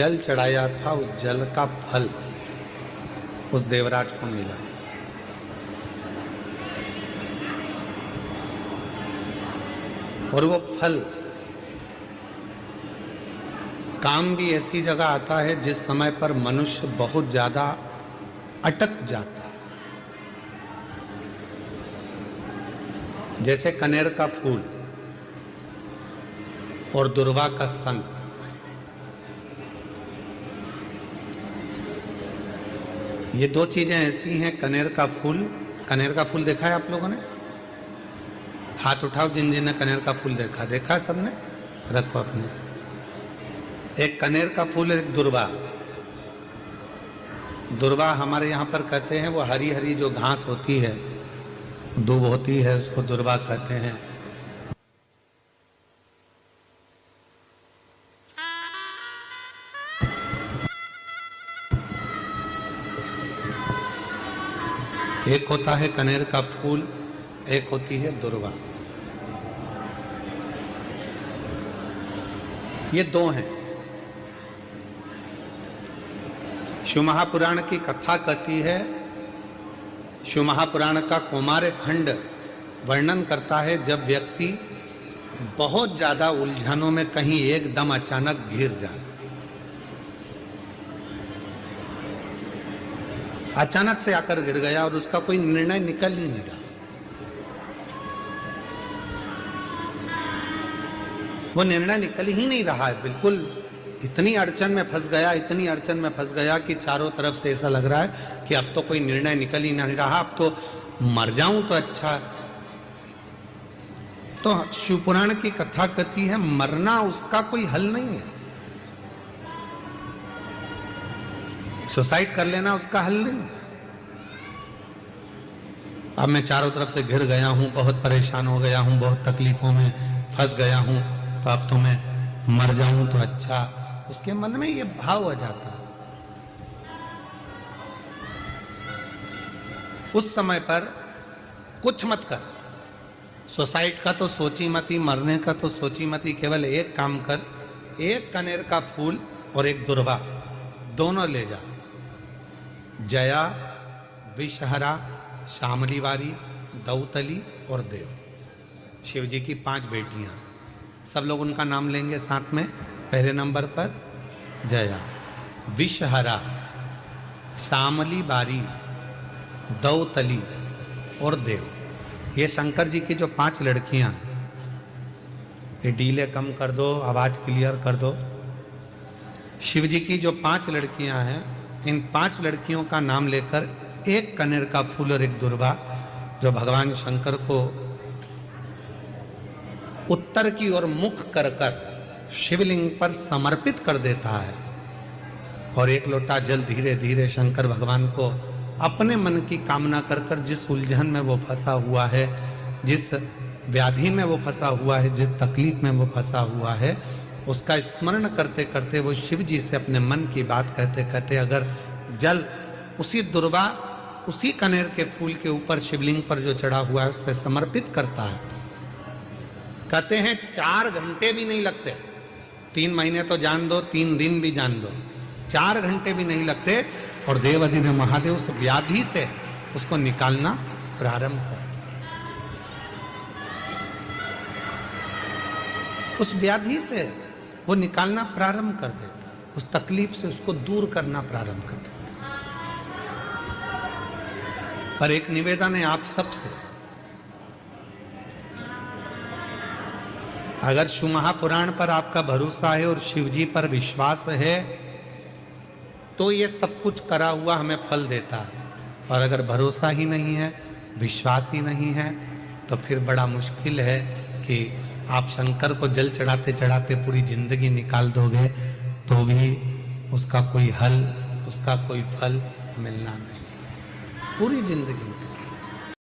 जल चढ़ाया था, उस जल का फल उस देवराज को मिला। और वो फल काम भी ऐसी जगह आता है जिस समय पर मनुष्य बहुत ज्यादा अटक जाता है, जैसे कनेर का फूल और दुर्वा का संग। ये दो चीजें ऐसी हैं। कनेर का फूल देखा है आप लोगों ने? हाथ उठाओ जिन जिन ने कनेर का फूल देखा है सबने? रखो अपने। एक कनेर का फूल, एक दुर्वा हमारे यहाँ पर कहते हैं, वो हरी हरी जो घास होती है, दूब होती है, उसको दुर्वा कहते हैं। एक होता है कनेर का फूल, एक होती है दुर्वा। ये दो हैं। शिव महापुराण की कथा कहती है, शिव महापुराण का कौमार्य खंड वर्णन करता है, जब व्यक्ति बहुत ज्यादा उलझनों में कहीं एकदम अचानक घिर जाए, अचानक से आकर गिर गया और उसका कोई निर्णय निकल ही नहीं रहा। वो निर्णय निकल ही नहीं रहा है, बिल्कुल इतनी अड़चन में फंस गया कि चारों तरफ से ऐसा लग रहा है कि अब तो कोई निर्णय निकल ही नहीं रहा, अब तो मर जाऊं तो अच्छा। तो शिव पुराण की कथा कहती है, मरना उसका कोई हल नहीं है, सुसाइड कर लेना उसका हल नहीं है। अब मैं चारों तरफ से घिर गया हूं, बहुत परेशान हो गया हूं, बहुत तकलीफों में फंस गया हूं, तो अब तो मैं मर जाऊं तो अच्छा। उसके मन में ये भाव आ जाता है। उस समय पर कुछ मत कर, सुसाइड का तो सोची मती, मरने का तो सोची मती, केवल एक काम कर, एक कनेर का फूल और एक दुर्वा दोनों ले जा। जया, विषहरा, शामलीवारी, दौतली और देव, शिव जी की 5 बेटियां। सब लोग उनका नाम लेंगे साथ में। पहले नंबर पर जया, विषहरा, शामलीवारी, दौतली और देव। ये शंकर जी की जो 5 लड़कियां हैं, ये डीले कम कर दो, आवाज क्लियर कर दो। शिव जी की जो 5 लड़कियां हैं, इन 5 लड़कियों का नाम लेकर एक कनेर का फूल और एक दुर्वा, जो भगवान शंकर को उत्तर की ओर मुख कर कर शिवलिंग पर समर्पित कर देता है, और एक लोटा जल धीरे धीरे शंकर भगवान को अपने मन की कामना कर कर, जिस उलझन में वो फंसा हुआ है, जिस व्याधि में वो फंसा हुआ है, जिस तकलीफ में वो फंसा हुआ है, उसका स्मरण करते करते वो शिव जी से अपने मन की बात कहते कहते अगर जल उसी दुर्वा, उसी कनेर के फूल के ऊपर शिवलिंग पर जो चढ़ा हुआ है उस पर समर्पित करता है, कहते हैं 4 घंटे भी नहीं लगते। 3 महीने तो जान दो, 3 दिन भी जान दो, 4 घंटे भी नहीं लगते, और देवाधिदेव महादेव उस व्याधि से उसको निकालना प्रारंभ कर, उस व्याधि से वो निकालना प्रारंभ कर देता, उस तकलीफ से उसको दूर करना प्रारंभ कर देता। पर एक निवेदन है आप सबसे, अगर शिव महापुराण पर आपका भरोसा है और शिव जी पर विश्वास है, तो ये सब कुछ करा हुआ हमें फल देता है। और अगर भरोसा ही नहीं है, विश्वास ही नहीं है, तो फिर बड़ा मुश्किल है कि आप शंकर को जल चढ़ाते चढ़ाते पूरी जिंदगी निकाल दोगे तो भी उसका कोई हल, उसका कोई फल मिलना नहीं, पूरी जिंदगी में।